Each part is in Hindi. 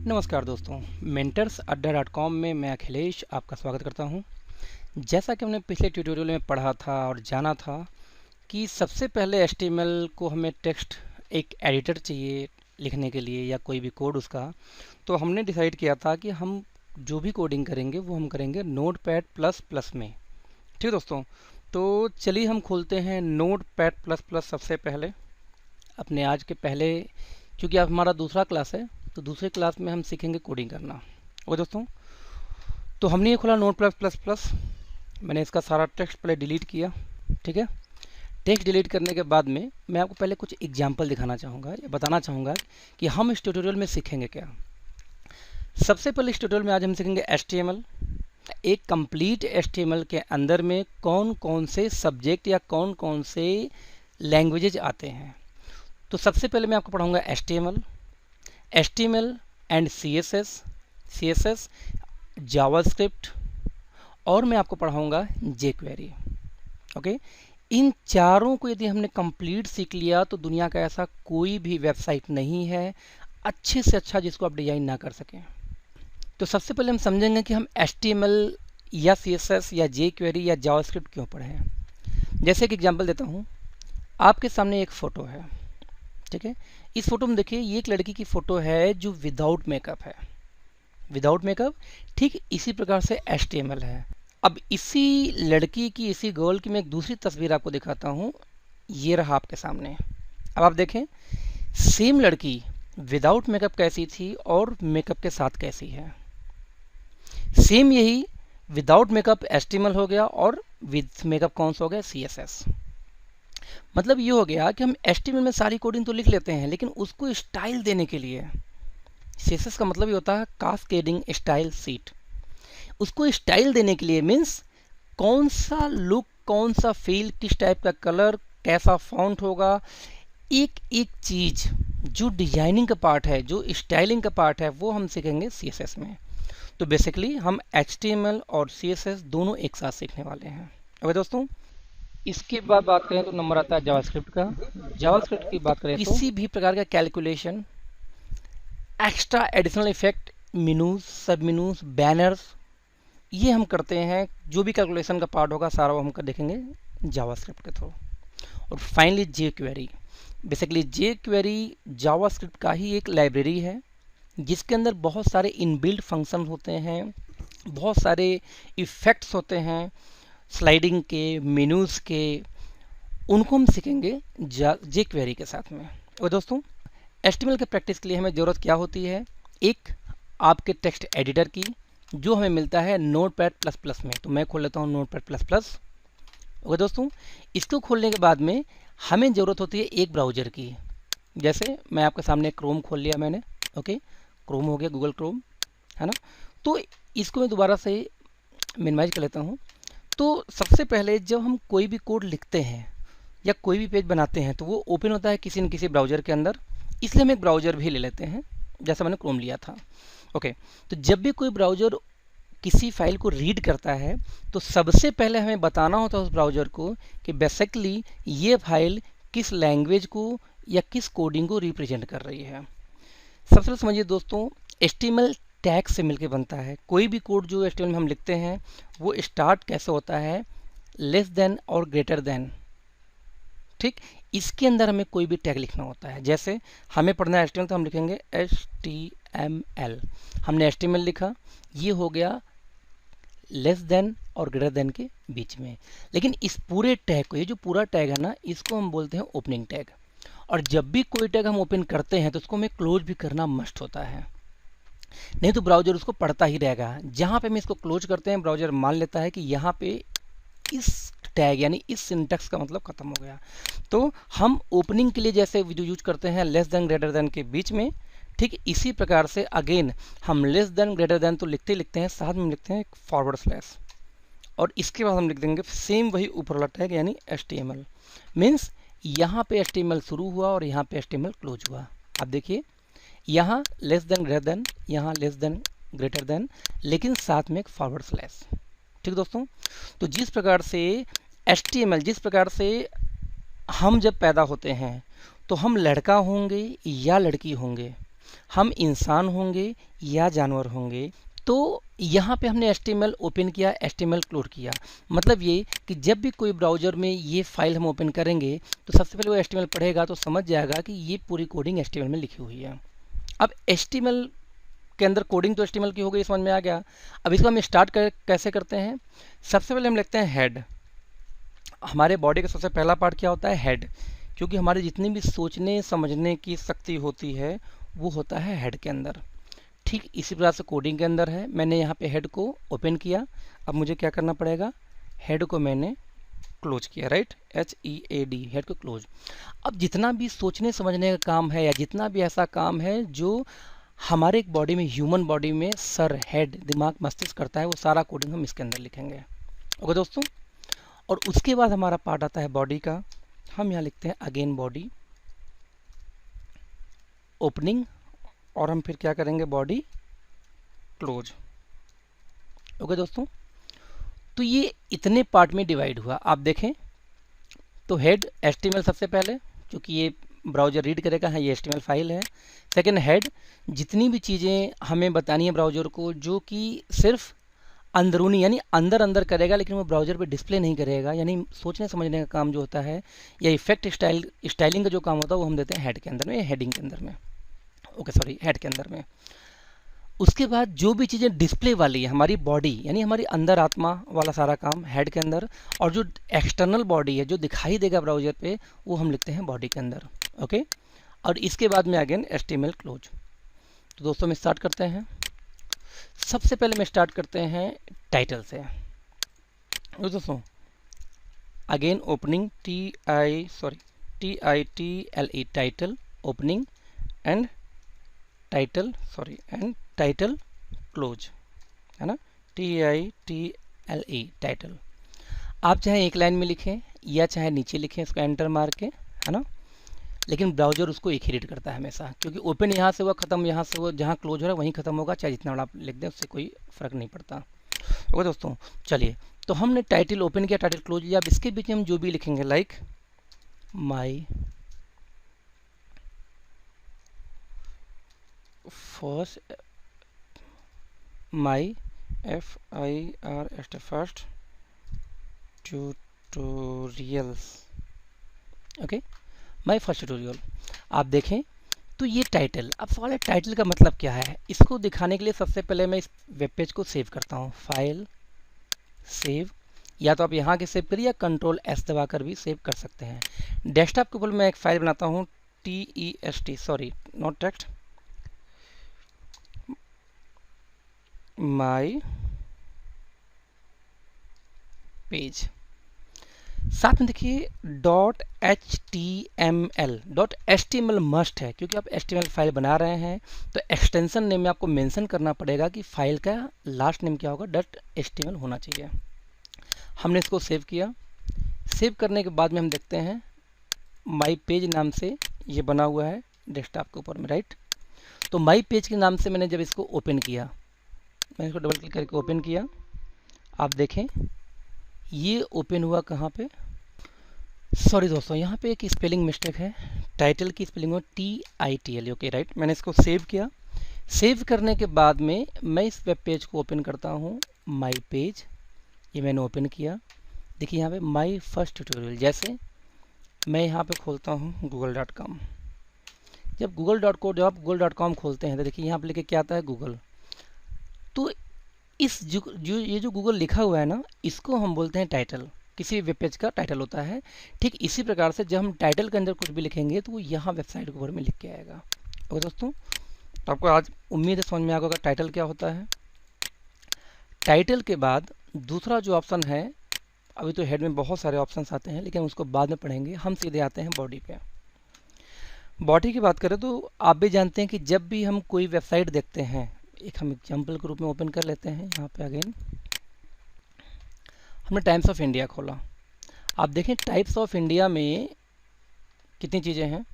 नमस्कार दोस्तों, mentorsadda.com में मैं अखिलेश आपका स्वागत करता हूं। जैसा कि हमने पिछले ट्यूटोरियल में पढ़ा था और जाना था कि सबसे पहले HTML को हमें टेक्स्ट एक एडिटर चाहिए लिखने के लिए या कोई भी कोड उसका, तो हमने डिसाइड किया था कि हम जो भी कोडिंग करेंगे वो हम करेंगे नोटपैड++ में। ठीक दोस्तों, तो चलिए हम खोलते हैं नोटपैड++ सबसे पहले अपने आज के पहले, क्योंकि अब हमारा दूसरा क्लास है तो दूसरे क्लास में हम सीखेंगे कोडिंग करना। ओके दोस्तों, तो हमने ये खोला नोटपैड++। मैंने इसका सारा टेक्स्ट पहले डिलीट किया। ठीक है, टेक्स्ट डिलीट करने के बाद में मैं आपको पहले कुछ एग्जांपल दिखाना चाहूँगा या बताना चाहूँगा कि हम इस ट्यूटोरियल में सीखेंगे क्या। सबसे पहले इस ट्यूटोरियल में आज हम सीखेंगे HTML। एक कंप्लीट HTML के अंदर में कौन कौन से सब्जेक्ट या कौन कौन से लैंग्वेजेज आते हैं। तो सबसे पहले मैं आपको पढ़ाऊँगा HTML एंड CSS, जावास्क्रिप्ट और मैं आपको पढ़ाऊँगा jQuery। ओके, इन चारों को यदि हमने कंप्लीट सीख लिया तो दुनिया का ऐसा कोई भी वेबसाइट नहीं है अच्छे से अच्छा जिसको आप डिजाइन ना कर सकें। तो सबसे पहले हम समझेंगे कि हम HTML या CSS या jQuery या जावास्क्रिप्ट क्यों पढ़ें। जैसे एक एग्जांपल देता हूँ, आपके सामने एक फ़ोटो है। ठीक है, इस फोटो में देखिए ये एक लड़की की फ़ोटो है जो विदाउट मेकअप है। विदाउट मेकअप, ठीक इसी प्रकार से HTML है। अब इसी लड़की की, इसी गर्ल की मैं एक दूसरी तस्वीर आपको दिखाता हूँ। ये रहा आपके सामने। अब आप देखें सेम लड़की विदाउट मेकअप कैसी थी और मेकअप के साथ कैसी है। सेम यही विदाउट मेकअप HTML हो गया और विद मेकअप कौन सा हो गया, CSS। मतलब ये हो गया कि हम HTML में सारी कोडिंग तो लिख लेते हैं लेकिन उसको स्टाइल देने के लिए, CSS का मतलब ये होता है कास्केडिंग स्टाइल शीट। उसको स्टाइल देने के लिए मीन्स कौन सा लुक, कौन सा फील, किस टाइप का कलर, कैसा फॉन्ट होगा, एक एक चीज़ जो डिजाइनिंग का पार्ट है, जो स्टाइलिंग का पार्ट है, वो हम सीखेंगे CSS में। तो बेसिकली हम HTML और CSS दोनों एक साथ सीखने वाले हैं। ओके दोस्तों, इसके बाद बात करें तो नंबर आता है जावास्क्रिप्ट का। जावास्क्रिप्ट की बात करें तो किसी भी प्रकार का calculation, extra additional effect, menus, सब मेनूज, बैनर्स, ये हम करते हैं। जो भी कैलकुलेशन का पार्ट होगा सारा वो हम कर देखेंगे जावास्क्रिप्ट के थ्रू। और finally jQuery। Basically jQuery JavaScript का ही एक लाइब्रेरी है जिसके अंदर बहुत सारे इनबिल्ट फंक्शन होते हैं, बहुत सारे इफ़ेक्ट्स होते हैं स्लाइडिंग के, मेनूज के, उनको हम सीखेंगे jQuery के साथ में। और दोस्तों HTML के प्रैक्टिस के लिए हमें ज़रूरत क्या होती है, एक आपके टेक्स्ट एडिटर की जो हमें मिलता है नोटपैड++ में। तो मैं खोल लेता हूँ नोटपैड++। ओके दोस्तों, इसको खोलने के बाद में हमें ज़रूरत होती है एक ब्राउज़र की। जैसे मैं आपके सामने क्रोम खोल लिया मैंने। ओके, क्रोम हो गया, गूगल क्रोम है ना। तो इसको मैं दोबारा से मिनिमाइज कर लेता हूँ। तो सबसे पहले जब हम कोई भी कोड लिखते हैं या कोई भी पेज बनाते हैं तो वो ओपन होता है किसी न किसी ब्राउज़र के अंदर, इसलिए हम एक ब्राउज़र भी ले लेते हैं जैसा मैंने क्रोम लिया था। ओके, तो जब भी कोई ब्राउज़र किसी फाइल को रीड करता है तो सबसे पहले हमें बताना होता है उस ब्राउज़र को कि बेसिकली ये फाइल किस लैंग्वेज को या किस कोडिंग को रिप्रेजेंट कर रही है। सबसे पहले समझिए दोस्तों, HTML टैग से मिलकर बनता है। कोई भी कोड जो HTML में हम लिखते हैं वो स्टार्ट कैसे होता है, लेस देन और ग्रेटर देन। ठीक, इसके अंदर हमें कोई भी टैग लिखना होता है। जैसे हमें पढ़ना है HTML तो हम लिखेंगे HTML। हमने HTML लिखा, ये हो गया लेस देन और ग्रेटर देन के बीच में। लेकिन इस पूरे टैग को, ये जो पूरा टैग है ना, इसको हम बोलते हैं ओपनिंग टैग। और जब भी कोई टैग हम ओपन करते हैं तो उसको हमें क्लोज भी करना मस्ट होता है, नहीं तो ब्राउज़र उसको पढ़ता ही रहेगा। जहाँ पे हम इसको क्लोज करते हैं ब्राउज़र मान लेता है कि यहाँ पे इस टैग यानी इस सिंटैक्स का मतलब खत्म हो गया। तो हम ओपनिंग के लिए जैसे जो यूज करते हैं लेस देन ग्रेटर देन के बीच में, ठीक इसी प्रकार से अगेन हम लेस देन ग्रेटर देन तो लिखते लिखते हैं, साथ में लिखते हैं फॉरवर्ड स्लैश और इसके बाद हम लिख देंगे सेम वही ऊपर वाला टैग यानी HTML। मीन्स यहाँ पे HTML शुरू हुआ और यहाँ पे HTML क्लोज हुआ। अब देखिए यहाँ लेस देन ग्रेटर देन, यहाँ लेस देन ग्रेटर देन, लेकिन साथ में एक फॉरवर्ड स्लैश। ठीक दोस्तों, तो जिस प्रकार से HTML, जिस प्रकार से हम जब पैदा होते हैं तो हम लड़का होंगे या लड़की होंगे, हम इंसान होंगे या जानवर होंगे। तो यहाँ पे हमने HTML ओपन किया, HTML क्लोज किया। मतलब ये कि जब भी कोई ब्राउज़र में ये फाइल हम ओपन करेंगे तो सबसे पहले वो HTML पढ़ेगा तो समझ जाएगा कि ये पूरी कोडिंग HTML में लिखी हुई है। अब HTML के अंदर कोडिंग तो HTML की हो गई, समझ में आ गया। अब इसको हम स्टार्ट कैसे करते हैं? सबसे पहले हम लिखते हैं हेड। हमारे बॉडी का सबसे पहला पार्ट क्या होता है? हेड। क्योंकि हमारी जितनी भी सोचने समझने की शक्ति होती है वो होता है हेड के अंदर। ठीक इसी प्रकार से कोडिंग के अंदर है। मैंने यहाँ पे हेड को ओपन किया, अब मुझे क्या करना पड़ेगा? हेड को मैंने क्लोज किया, राइट, HEAD, हेड को क्लोज। अब जितना भी सोचने समझने का काम है या जितना भी ऐसा काम है जो हमारे एक बॉडी में, ह्यूमन बॉडी में सर, हेड, दिमाग, मस्तिष्क करता है, वो सारा कोडिंग हम इसके अंदर लिखेंगे। ओके दोस्तों। और उसके बाद हमारा पार्ट आता है बॉडी का। हम यहाँ लिखते हैं अगेन बॉडी, ओपनिंग, और हम फिर क्या करेंगे? Body close. ओके दोस्तों। तो ये इतने पार्ट में डिवाइड हुआ। आप देखें तो हेड HTML सबसे पहले, क्योंकि ये ब्राउज़र रीड करेगा, हाँ ये HTML फाइल है। सेकंड हेड, जितनी भी चीज़ें हमें बतानी है ब्राउज़र को जो कि सिर्फ अंदरूनी यानी अंदर अंदर करेगा, लेकिन वो ब्राउज़र पे डिस्प्ले नहीं करेगा, यानी सोचने समझने का काम जो होता है या इफेक्ट स्टाइलिंग का जो काम होता है वो हम देते हैं हेड के अंदर में, हेडिंग के अंदर में। ओके सॉरी, हेड के अंदर में। उसके बाद जो भी चीज़ें डिस्प्ले वाली है, हमारी बॉडी यानी हमारी अंदर आत्मा वाला सारा काम हेड के अंदर, और जो एक्सटर्नल बॉडी है जो दिखाई देगा ब्राउज़र पे वो हम लिखते हैं बॉडी के अंदर। ओके। और इसके बाद में अगेन HTML क्लोज। तो दोस्तों हम स्टार्ट करते हैं। सबसे पहले मैं स्टार्ट करते हैं टाइटल से। दोस्तों again opening, TITLE, title, opening and title, and title close, है ना, TITLE, टाइटल। आप चाहे एक लाइन में लिखें या चाहे नीचे लिखें इसको एंटर मार के, है ना, लेकिन ब्राउज़र उसको एक ही रीड करता है हमेशा, क्योंकि ओपन यहाँ से हुआ ख़त्म, यहाँ से वो जहाँ क्लोज हो रहा है वहीं ख़त्म होगा, चाहे जितना बड़ा आप लिख दें उससे कोई फ़र्क नहीं पड़ता। ओके दोस्तों, चलिए तो हमने टाइटल ओपन किया, टाइटल क्लोज किया। अब इसके बीच में हम जो भी लिखेंगे like my first, my first tutorials. Okay, my first tutorial. आप देखें तो ये टाइटल। अब सवाल है टाइटल का मतलब क्या है? इसको दिखाने के लिए सबसे पहले मैं इस वेब पेज को सेव करता हूँ। फाइल, सेव, या तो आप यहाँ के सेव करिए या Ctrl+S दबाकर भी सेव कर सकते हैं। डेस्कटॉप के ऊपर मैं एक फाइल बनाता हूँ, TEXT, sorry not text, my page. साथ में देखिए .html मस्ट है, क्योंकि आप HTML फाइल बना रहे हैं तो एक्सटेंशन नेम में आपको मेंशन करना पड़ेगा कि फाइल का लास्ट नेम क्या होगा, .html होना चाहिए। हमने इसको सेव किया। सेव करने के बाद में हम देखते हैं माई पेज नाम से ये बना हुआ है डेस्कटॉप के ऊपर में, राइट। तो माई पेज के नाम से मैंने जब इसको ओपन किया, मैंने इसको डबल क्लिक करके ओपन किया, आप देखें ये ओपन हुआ कहाँ पे? सॉरी दोस्तों, यहाँ पे एक स्पेलिंग मिस्टेक है। टाइटल की स्पेलिंग हो TITL, ओके राइट। मैंने इसको सेव किया। सेव करने के बाद में मैं इस वेब पेज को ओपन करता हूँ, माई पेज, ये मैंने ओपन किया। देखिए यहाँ पे माई फर्स्ट ट्यूटोरियल। जैसे मैं यहाँ पे खोलता हूँ google.com। जब आप google.com खोलते हैं तो देखिए यहाँ पे लिखे क्या आता है, गूगल। तो इस ये जो गूगल लिखा हुआ है ना, इसको हम बोलते हैं टाइटल। किसी भी वेब पेज का टाइटल होता है। ठीक इसी प्रकार से जब हम टाइटल के अंदर कुछ भी लिखेंगे तो वो यहाँ वेबसाइट के ऊपर में लिख के आएगा। ओके दोस्तों, तो आपको आज उम्मीद है समझ में आ गया टाइटल क्या होता है। टाइटल के बाद दूसरा जो ऑप्शन है, अभी तो हेड में बहुत सारे ऑप्शंस आते हैं लेकिन उसको बाद में पढ़ेंगे। हम सीधे आते हैं बॉडी पे। बॉडी की बात करें तो आप भी जानते हैं कि जब भी हम कोई वेबसाइट देखते हैं, एक हम एग्जाम्पल के रूप में ओपन कर लेते हैं। यहाँ पे अगेन हमने टाइम्स ऑफ इंडिया खोला। आप देखें टाइप्स ऑफ इंडिया में कितनी चीज़ें हैं।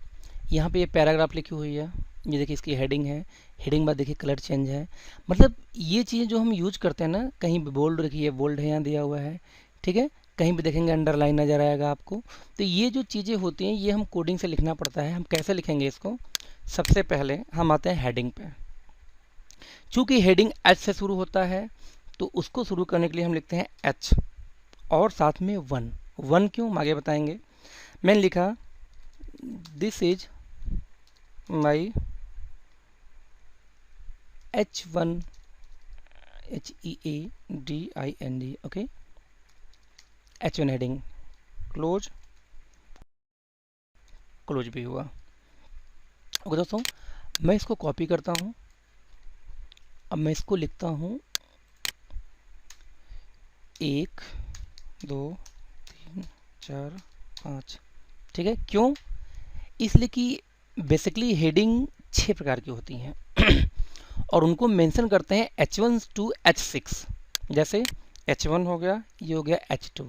यहाँ पे ये पैराग्राफ लिखी हुई है, ये देखिए इसकी हेडिंग है। हेडिंग बाद देखिए कलर चेंज है। मतलब ये चीज़ें जो हम यूज करते हैं ना, कहीं भी बोल्ड रखिए, बोल्ड है यहाँ दिया हुआ है, ठीक है, कहीं भी देखेंगे अंडरलाइन नज़र आएगा आपको। तो ये जो चीज़ें होती हैं ये हम कोडिंग से लिखना पड़ता है। हम कैसे लिखेंगे इसको? सबसे पहले हम आते हैं हेडिंग पे। चूंकि हेडिंग एच से शुरू होता है तो उसको शुरू करने के लिए हम लिखते हैं एच और साथ में वन। वन क्यों, हम आगे बताएंगे। मैंने लिखा this is my H1 HEADING, okay, H1 heading, close, close भी हुआ। ओके दोस्तों, मैं इसको कॉपी करता हूँ। अब मैं इसको लिखता हूँ 1 2 3 4 5, ठीक है। क्यों, इसलिए कि बेसिकली हेडिंग 6 प्रकार की होती हैं और उनको मेंशन करते हैं H1 to H6। जैसे H1 हो गया, ये हो गया H2,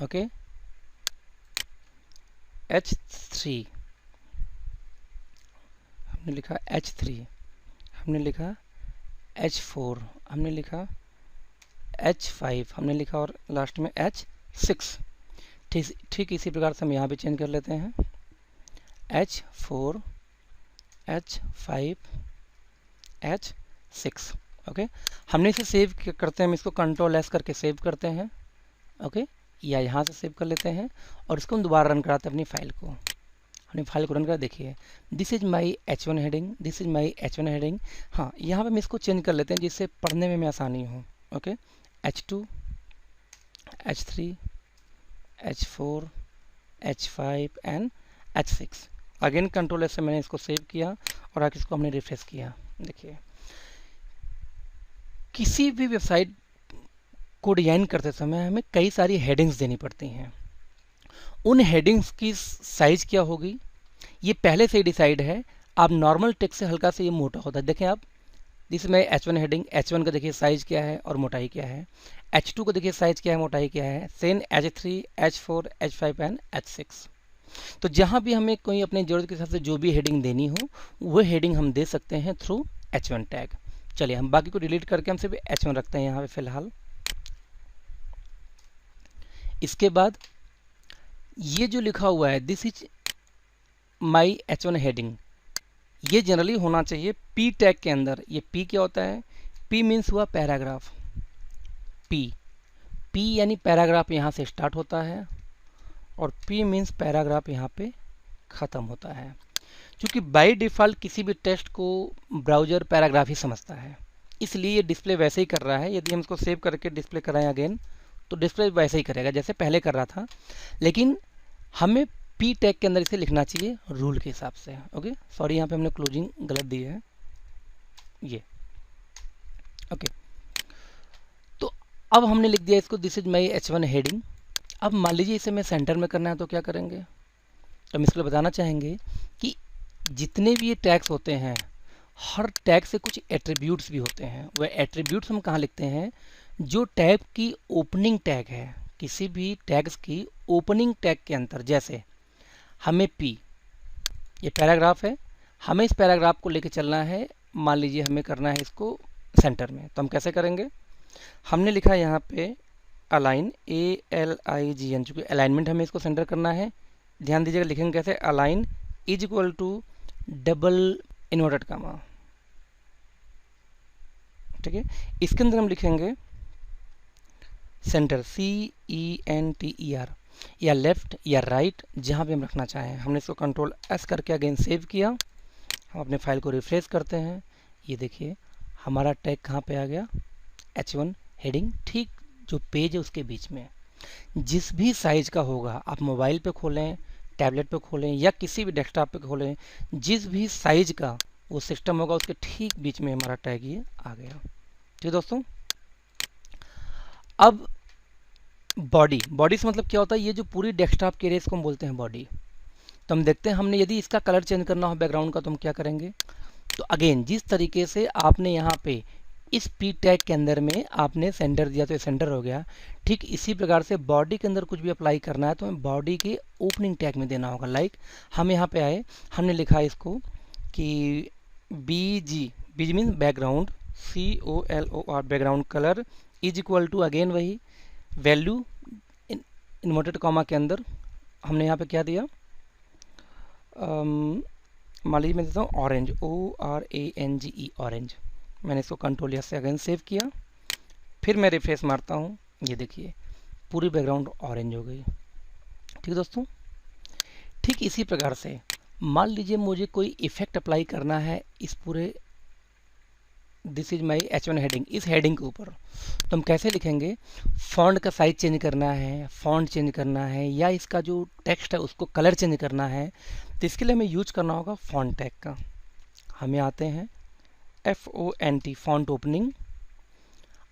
ओके, H3 हमने लिखा, H3 हमने लिखा, H4 हमने लिखा, H5 हमने लिखा और लास्ट में H6। ठीक इसी प्रकार से हम यहाँ भी चेंज कर लेते हैं, H4 H5 H6, ओके। हमने इसे सेव करते हैं, हम इसको Ctrl+S करके सेव करते हैं, ओके, या यहाँ से सेव कर लेते हैं और इसको हम दोबारा रन कराते हैं अपनी फाइल को। अपनी फाइल को रन कर देखिए, this is my H1 heading, this is my H1 heading. हाँ, यहाँ पे हम इसको चेंज कर लेते हैं जिससे पढ़ने में आसानी हो, okay. H2 H3 H4 H5 and H6। Again Ctrl+S से मैंने इसको सेव किया और आगे इसको हमने रिफ्रेश किया। देखिए, किसी भी वेबसाइट को डिजाइन करते समय हमें कई सारी हेडिंग्स देनी पड़ती हैं। उन हेडिंग्स की साइज क्या होगी ये पहले से ही डिसाइड है। आप नॉर्मल टेक्स्ट से हल्का से ये मोटा होता है। देखें आप, इसमें H1 हेडिंग, H1 का देखिए साइज क्या है और मोटाई क्या है, H2 को देखिए साइज क्या है, मोटाई क्या है, same H3 H4 H5 and H6। तो जहाँ भी हमें कोई अपनी ज़रूरत के हिसाब से जो भी हेडिंग देनी हो वो हेडिंग हम दे सकते हैं थ्रू H1 टैग। चलिए हम बाकी को डिलीट करके हम सिर्फ H1 रखते हैं यहाँ पे फिलहाल। इसके बाद ये जो लिखा हुआ है this is my H1 heading, ये जनरली होना चाहिए P टैग के अंदर। ये P क्या होता है, P मीन्स हुआ पैराग्राफ। P यानी पैराग्राफ यहाँ से स्टार्ट होता है और P मीन्स पैराग्राफ यहाँ पे ख़त्म होता है। क्योंकि बाय डिफ़ॉल्ट किसी भी टेक्स्ट को ब्राउज़र पैराग्राफ ही समझता है, इसलिए ये डिस्प्ले वैसे ही कर रहा है। यदि हम इसको सेव करके डिस्प्ले कराएं अगेन तो डिस्प्ले वैसे ही करेगा जैसे पहले कर रहा था, लेकिन हमें P टैग के अंदर इसे लिखना चाहिए रूल के हिसाब से, ओके। सॉरी, यहाँ पे हमने क्लोजिंग गलत दी है, ये, ओके। तो अब हमने लिख दिया इसको this is my H1 heading. अब मान लीजिए इसे मैं सेंटर में करना है तो क्या करेंगे, हम इसको बताना चाहेंगे कि जितने भी ये टैग्स होते हैं हर टैग से कुछ एट्रीब्यूट्स भी होते हैं। वह एट्रीब्यूट्स हम कहाँ लिखते हैं, जो टैग की ओपनिंग टैग है, किसी भी टैग्स की ओपनिंग टैग के अंदर। जैसे हमें P, ये पैराग्राफ है, हमें इस पैराग्राफ को लेके चलना है, मान लीजिए हमें करना है इसको सेंटर में, तो हम कैसे करेंगे। हमने लिखा है यहाँ पे अलाइन, ALIGN, चूँकि अलाइनमेंट हमें इसको सेंटर करना है। ध्यान दीजिएगा लिखेंगे कैसे, align is equal to double inverted comma, ठीक है। इसके अंदर हम लिखेंगे सेंटर, CENTER, या लेफ्ट या राइट, जहाँ भी हम रखना चाहें। हमने इसको Ctrl+S करके अगेन सेव किया। हम अपने फाइल को रिफ्रेश करते हैं, ये देखिए हमारा टैग कहाँ पे आ गया, H1 हेडिंग, ठीक जो पेज है उसके बीच में। जिस भी साइज का होगा, आप मोबाइल पे खोलें, टैबलेट पे खोलें या किसी भी डेस्कटॉप पे खोलें, जिस भी साइज का वो सिस्टम होगा उसके ठीक बीच में हमारा टैग ये आ गया। ठीक दोस्तों, अब बॉडी, बॉडी से मतलब क्या होता है, ये जो पूरी डेस्कटॉप की एरिया को हम बोलते हैं बॉडी। तो हम देखते हैं, हमने यदि इसका कलर चेंज करना हो बैकग्राउंड का तो हम क्या करेंगे। तो अगेन जिस तरीके से आपने यहाँ पे इस P टैग के अंदर में आपने सेंटर दिया तो ये सेंटर हो गया, ठीक इसी प्रकार से बॉडी के अंदर कुछ भी अप्लाई करना है तो हमें बॉडी के ओपनिंग टैग में देना होगा। लाइक हम यहाँ पे आए, हमने लिखा इसको कि BG means background, COLOR, background colour is equal to again वही वैल्यू इन्वर्टेड कॉमा के अंदर हमने यहाँ पे क्या दिया, मान लीजिए मैं देता हूँ ऑरेंज, ORANGE ऑरेंज। मैंने इसको कंट्रोल या से अगेन सेव किया, फिर मैं रिफ्रेश मारता हूँ, ये देखिए पूरी बैकग्राउंड ऑरेंज हो गई। ठीक है दोस्तों, ठीक इसी प्रकार से मान लीजिए मुझे कोई इफेक्ट अप्लाई करना है इस पूरे this is my H1 heading, इस हेडिंग के ऊपर, तो हम कैसे लिखेंगे? फॉन्ट का साइज चेंज करना है, फॉन्ट चेंज करना है, या इसका जो टेक्स्ट है उसको कलर चेंज करना है, तो इसके लिए हमें यूज करना होगा फॉन्ट टैग का। हमें आते हैं FONT, फॉन्ट ओपनिंग।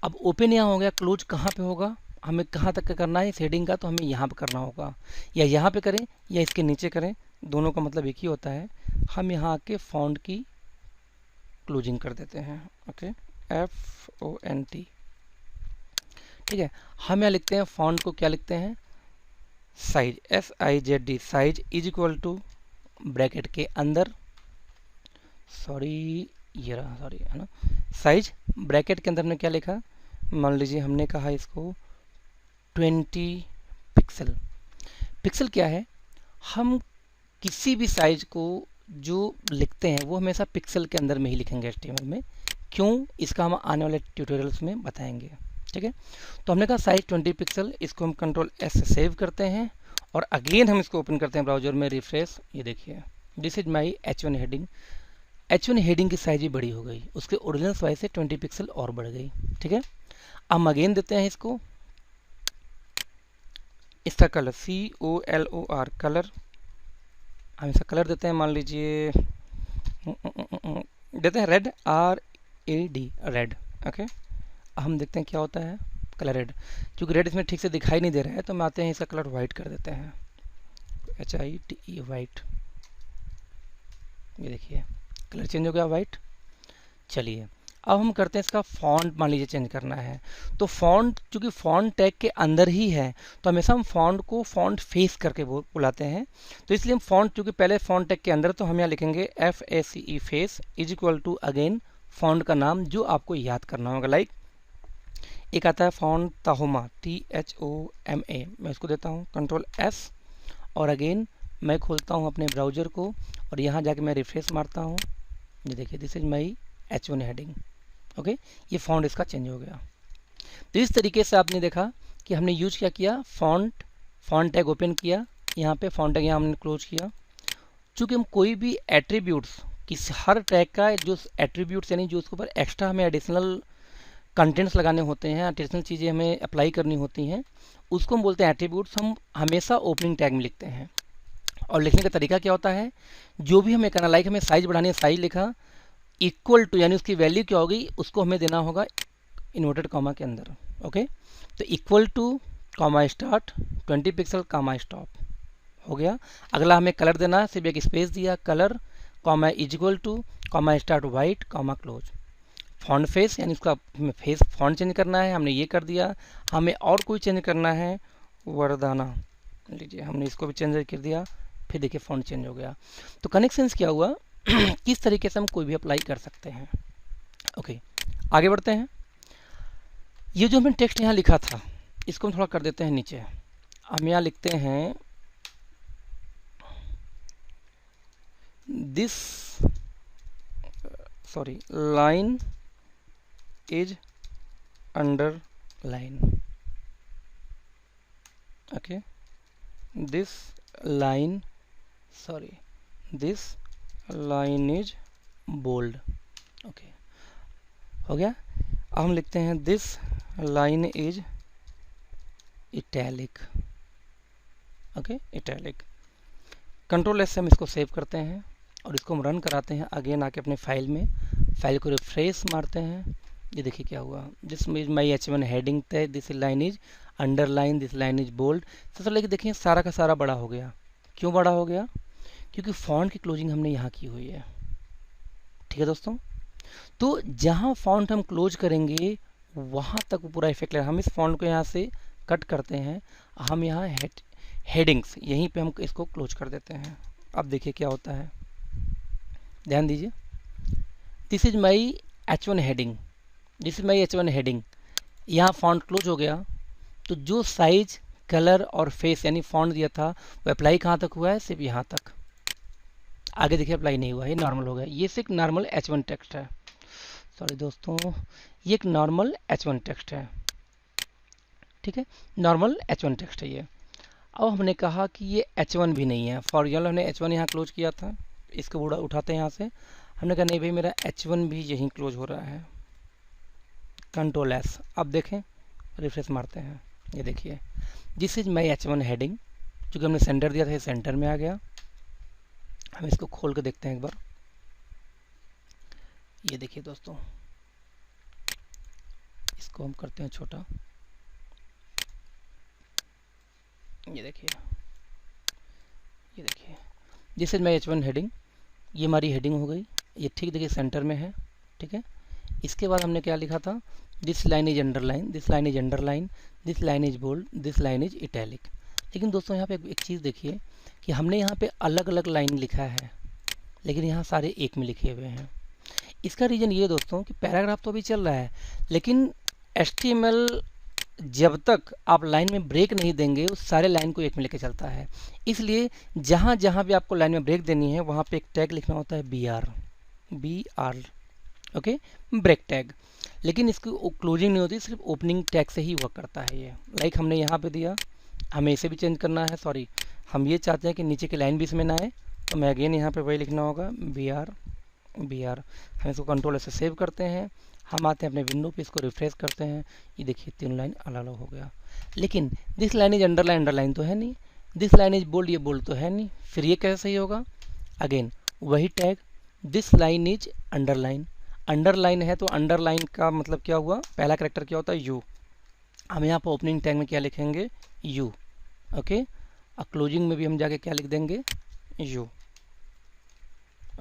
अब ओपन यहाँ हो गया, क्लोज कहाँ पे होगा? हमें कहाँ तक का करना है इस हेडिंग का? तो हमें यहाँ पे करना होगा, या यहाँ पे करें या इसके नीचे करें, दोनों का मतलब एक ही होता है। हम यहाँ आके फॉन्ट की क्लोजिंग कर देते हैं। Okay, FONT। ठीक है, हम यहाँ लिखते हैं फॉन्ट को, क्या लिखते हैं? Size, SIZ, size is equal to bracket के अंदर, सॉरी ये रहा, सॉरी है ना, साइज ब्रैकेट के अंदर ने क्या लिखा? मान लीजिए हमने कहा इसको 20 पिक्सल। पिक्सल क्या है? हम किसी भी साइज को जो लिखते हैं वो हमेशा पिक्सल के अंदर में ही लिखेंगे HTML में। क्यों? इसका हम आने वाले ट्यूटोरियल्स में बताएंगे। ठीक है, तो हमने कहा साइज 20 पिक्सल, इसको हम कंट्रोल S से सेव करते हैं और अगेन हम इसको ओपन करते हैं ब्राउजर में, रिफ्रेश। ये देखिए this is my H1 heading. H1 heading की साइज ही बड़ी हो गई, उसके ओरिजिनल साइज से 20 पिक्सल और बढ़ गई। ठीक है, हम अगेन देते हैं इसको, इसका कलर COLOR कलर, हम इसका कलर देते हैं, मान लीजिए देते हैं रेड, RAD, रेड। ओके, हम देखते हैं क्या होता है कलर रेड। क्योंकि रेड इसमें ठीक से दिखाई नहीं दे रहा है तो हम आते हैं इसका कलर वाइट कर देते हैं, HITE वाइट। ये देखिए कलर चेंज हो गया वाइट। चलिए अब हम करते हैं इसका फॉन्ट, मान लीजिए चेंज करना है, तो फॉन्ट चूँकि फॉन्ट टैग के अंदर ही है तो हमेशा हम फॉन्ट को फॉन्ट फेस करके बुलाते हैं। तो इसलिए हम फॉन्ट, चूँकि पहले फॉन्ट टैग के अंदर, तो हम यहाँ लिखेंगे FACE face is equal to again font का नाम जो आपको याद करना होगा। लाइक एक आता है फॉन्ट ताहोमा, THOMA, मैं इसको देता हूँ कंट्रोल S और अगेन मैं खोलता हूँ अपने ब्राउज़र को और यहाँ जाके मैं रिफ्रेश मारता हूँ। ये देखिए this is my H1 heading. Okay, ये फॉन्ट इसका चेंज हो गया। तो इस तरीके से आपने देखा कि हमने यूज क्या किया, फॉन्ट टैग ओपन किया, यहाँ पे फॉन्ट टैग यहाँ हमने क्लोज किया। चूँकि हम कोई भी एट्रीब्यूट्स, किस हर टैग का जो एट्रीब्यूट्स यानी जो उसके ऊपर एक्स्ट्रा हमें एडिशनल कंटेंट्स लगाने होते हैं, एडिशनल चीज़ें हमें अप्लाई करनी होती हैं, उसको हम बोलते हैं एट्रीब्यूट्स। हम हमेशा ओपनिंग टैग में लिखते हैं और लिखने का तरीका क्या होता है, जो भी हमें करना, लाइक हमें साइज बढ़ानी है, साइज लिखा, इक्वल टू यानी उसकी वैल्यू क्या होगी उसको हमें देना होगा इन्वर्टेड कॉमा के अंदर। ओके, तो equal two comma start 20 pixel comma stop हो गया। अगला हमें कलर देना है, सिर्फ एक स्पेस दिया, colour comma is equal two comma start white comma close. Font face यानी उसका फेस फॉन्ट चेंज करना है, हमने ये कर दिया। हमें और कोई चेंज करना है, वरदाना लीजिए, हमने इसको भी चेंज कर दिया, फिर देखिए फॉन्ट चेंज हो गया। तो कनेक्शंस क्या हुआ किस तरीके से हम कोई भी अप्लाई कर सकते हैं। ओके, आगे बढ़ते हैं। ये जो हमने टेक्स्ट यहाँ लिखा था इसको हम थोड़ा कर देते हैं नीचे। हम यहाँ लिखते हैं this, sorry, line is underline. Okay, this line, sorry, this line is bold. Okay, हो गया। अब हम लिखते हैं this line is italic. Okay, italic. Control S से हम इसको सेव करते हैं और इसको हम रन कराते हैं अगेन आके अपने फाइल में, फाइल को रिफ्रेश मारते हैं। ये देखिए क्या हुआ, this is my H1 heading थे, this line is underline, this line is bold. सबसे लेके देखिए सारा का सारा बड़ा हो गया। क्यों बड़ा हो गया? क्योंकि फॉन्ट की क्लोजिंग हमने यहाँ की हुई है। ठीक है दोस्तों, तो जहाँ फॉन्ट हम क्लोज करेंगे वहाँ तक वो पूरा इफेक्ट लगेगा। हम इस फॉन्ट को यहाँ से कट करते हैं, हम यहाँ हेडिंग्स यहीं पे हम इसको क्लोज कर देते हैं। अब देखिए क्या होता है, ध्यान दीजिए, this is my H1 heading, this is my H1 heading. यहाँ फॉन्ट क्लोज हो गया, तो जो साइज, कलर और फेस यानी फॉन्ट दिया था वो अप्लाई कहाँ तक हुआ है, सिर्फ यहाँ तक। आगे देखिए अप्लाई नहीं हुआ, ये नॉर्मल हो गया। ये सिर्फ नॉर्मल H1 टेक्स्ट है, सॉरी दोस्तों, ये एक नॉर्मल H1 टेक्स्ट है, ठीक है, नॉर्मल H1 टेक्स्ट है ये। अब हमने कहा कि ये H1 भी नहीं है, फॉर एग्जाम्पल हमने H1 यहाँ क्लोज किया था, इसको उठाते हैं यहाँ से, हमने कहा नहीं भाई मेरा H1 भी यहीं क्लोज हो रहा है, कंट्रोल एस। अब देखें, रिफ्रेश मारते हैं, ये देखिए this is my H1 heading, चूँकि हमने सेंटर दिया था ये सेंटर में आ गया। हम इसको खोल के देखते हैं एक बार, ये देखिए दोस्तों, इसको हम करते हैं छोटा, ये देखिए, ये देखिए this is my H1 heading, ये हमारी हेडिंग हो गई, ये ठीक देखिए सेंटर में है, ठीक है। इसके बाद हमने क्या लिखा था, this line is underline, this line is underline, this line is bold, this line is italic. लेकिन दोस्तों यहाँ पे एक चीज़ देखिए कि हमने यहाँ पे अलग अलग लाइन लिखा है, लेकिन यहाँ सारे एक में लिखे हुए हैं। इसका रीज़न ये दोस्तों कि पैराग्राफ तो अभी चल रहा है, लेकिन HTML जब तक आप लाइन में ब्रेक नहीं देंगे उस सारे लाइन को एक में लेके चलता है। इसलिए जहाँ जहाँ भी आपको लाइन में ब्रेक देनी है वहाँ पे एक टैग लिखना होता है BR, ओके, ब्रेक टैग। लेकिन इसकी क्लोजिंग नहीं होती, सिर्फ ओपनिंग टैग से ही वर्क करता है ये। लाइक हमने यहाँ पे दिया, हमें इसे भी चेंज करना है, सॉरी हम ये चाहते हैं कि नीचे की लाइन भी इसमें ना आए, तो मैं अगेन यहाँ पे वही लिखना होगा BR। हम इसको कंट्रोल से सेव करते हैं, हम आते हैं अपने विंडो पे, इसको रिफ्रेश करते हैं, ये देखिए तीन लाइन अलग अलग हो गया। लेकिन this line is underline, underline तो है नहीं, दिस लाइन इज बोल्ड, ये बोल्ड तो है नहीं, फिर ये कैसे सही होगा। अगेन वही tag, this line is underline, underline है तो अंडरलाइन का मतलब क्या हुआ, पहला कैरेक्टर क्या होता है U। हम यहाँ पर ओपनिंग टैग में क्या लिखेंगे U, ओके, और क्लोजिंग में भी हम जाके क्या लिख देंगे U,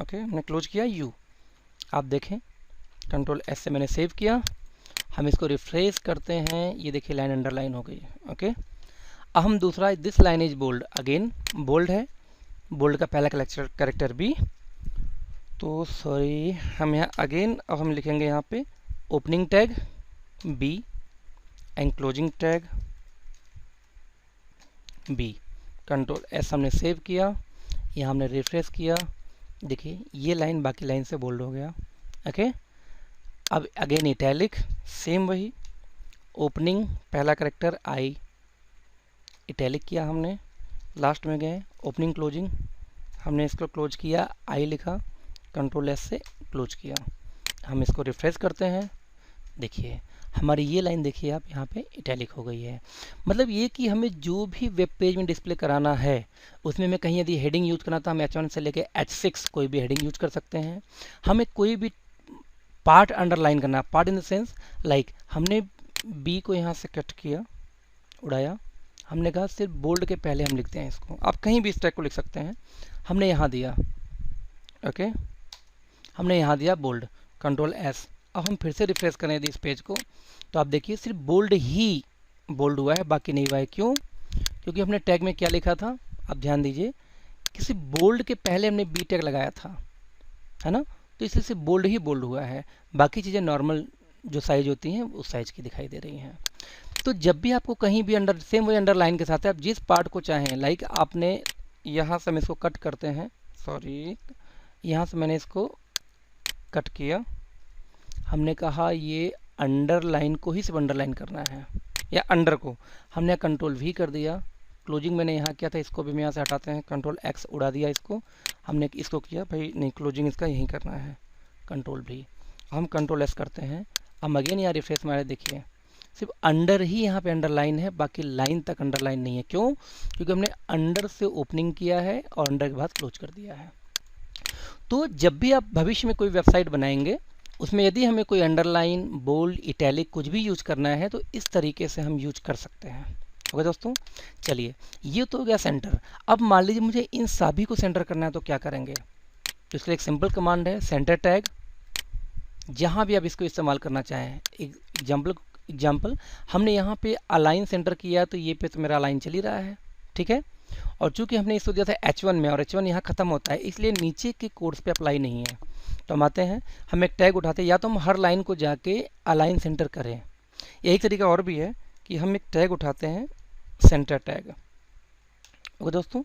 ओके, हमने क्लोज किया U। आप देखें कंट्रोल S से मैंने सेव किया, हम इसको रिफ्रेश करते हैं, ये देखिए लाइन अंडरलाइन हो गई, ओके। अब हम दूसरा, this line is bold, again bold है, बोल्ड का पहला कैरेक्टर B, तो सॉरी हम यहाँ अगेन अब हम लिखेंगे यहाँ पे opening tag B and closing tag B। Control S हमने सेव किया, यहाँ हमने रिफ्रेश किया, देखिए ये लाइन बाकी लाइन से बोल्ड हो गया, ओके। अब अगेन इटैलिक, सेम वही, ओपनिंग पहला कैरेक्टर I, इटैलिक किया हमने, लास्ट में गए ओपनिंग क्लोजिंग, हमने इसको क्लोज किया, I लिखा, कंट्रोल S से क्लोज किया। हम इसको रिफ्रेश करते हैं, देखिए हमारी ये लाइन देखिए आप यहाँ पे इटैलिक हो गई है। मतलब ये कि हमें जो भी वेब पेज में डिस्प्ले कराना है उसमें मैं कहीं यदि हेडिंग यूज करना था, हम H1 से लेके H6 कोई भी हेडिंग यूज कर सकते हैं। हमें कोई भी पार्ट अंडरलाइन करना, part in the sense like हमने B को यहाँ से कट किया, उड़ाया, हमने कहा सिर्फ बोल्ड के पहले हम लिखते हैं इसको, आप कहीं भी इस टैग को लिख सकते हैं, हमने यहाँ दिया, ओके, हमने यहाँ दिया बोल्ड, कंट्रोल S। अब हम फिर से रिफ्रेश करें यदि इस पेज को, तो आप देखिए सिर्फ बोल्ड ही बोल्ड हुआ है, बाकी नहीं हुआ है। क्यों? क्योंकि हमने टैग में क्या लिखा था, आप ध्यान दीजिए, किसी बोल्ड के पहले हमने B टैग लगाया था, है ना, तो इसलिए सिर्फ बोल्ड ही बोल्ड हुआ है, बाकी चीज़ें नॉर्मल जो साइज होती हैं उस साइज की दिखाई दे रही हैं। तो जब भी आपको कहीं भी सेम वही अंडरलाइन के साथ है, आप जिस पार्ट को चाहें, लाइक आपने यहाँ से हम इसको कट करते हैं, सॉरी यहाँ से मैंने इसको कट किया, हमने कहा ये अंडरलाइन को ही सिर्फ अंडरलाइन करना है, या अंडर को हमने कंट्रोल V कर दिया, क्लोजिंग मैंने यहाँ किया था, इसको भी हम यहाँ से हटाते हैं, कंट्रोल X उड़ा दिया इसको, हमने इसको किया भाई नहीं क्लोजिंग इसका यहीं करना है, कंट्रोल V, हम कंट्रोल S करते हैं। हम अगेन यहाँ रिफ्रेश मारे, देखिए सिर्फ अंडर ही यहाँ पे अंडरलाइन है, बाकी लाइन तक अंडरलाइन नहीं है। क्यों? क्योंकि हमने अंडर से ओपनिंग किया है और अंडर के बाद क्लोज कर दिया है। तो जब भी आप भविष्य में कोई वेबसाइट बनाएंगे उसमें यदि हमें कोई अंडरलाइन, बोल्ड, इटैलिक कुछ भी यूज करना है तो इस तरीके से हम यूज कर सकते हैं। ओके दोस्तों, चलिए ये तो हो गया सेंटर। अब मान लीजिए मुझे इन सभी को सेंटर करना है तो क्या करेंगे, तो इसके लिए एक सिंपल कमांड है सेंटर टैग, जहाँ भी आप इसको इस्तेमाल करना चाहें। एग्जाम्पल हमने यहाँ पे अलाइन सेंटर किया तो ये पे तो मेरा अलाइन चल ही रहा है, ठीक है। और चूंकि हमने इसको दिया था H1 में और H1 यहाँ खत्म होता है, इसलिए नीचे के कोड्स पे अप्लाई नहीं है। तो हम आते हैं, हम एक टैग उठाते हैं, या तो हम हर लाइन को जाके अलाइन सेंटर करें, यही तरीका और भी है कि हम एक टैग उठाते हैं सेंटर टैग। ओके दोस्तों,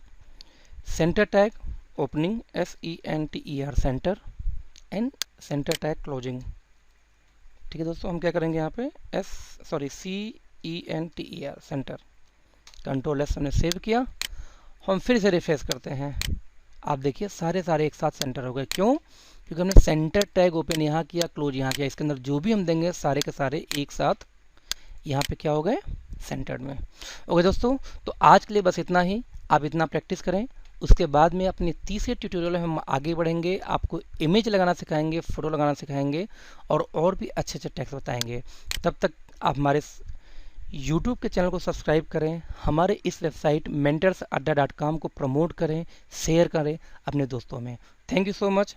centre tag opening SENTER centre and centre tag closing. ठीक है दोस्तों, हम क्या करेंगे यहाँ पे CENTER सेंटर, कंट्रोल S हमने सेव किया। हम फिर से रिफ्रेश करते हैं। आप देखिए सारे एक साथ सेंटर हो गए। क्यों? क्योंकि हमने सेंटर टैग ओपन यहाँ किया, क्लोज यहाँ किया। इसके अंदर जो भी हम देंगे सारे के सारे एक साथ यहाँ पे क्या हो गए, सेंटर्ड में। ओके दोस्तों, तो आज के लिए बस इतना ही। आप इतना प्रैक्टिस करें, उसके बाद में अपने तीसरे ट्यूटोरियल में हम आगे बढ़ेंगे। आपको इमेज लगाना सिखाएंगे, फोटो लगाना सिखाएंगे और भी अच्छे टेक्स्ट बताएंगे। तब तक आप हमारे YouTube के चैनल को सब्सक्राइब करें, हमारे इस वेबसाइट mentorsadda.com को प्रमोट करें, शेयर करें अपने दोस्तों में। Thank you so much.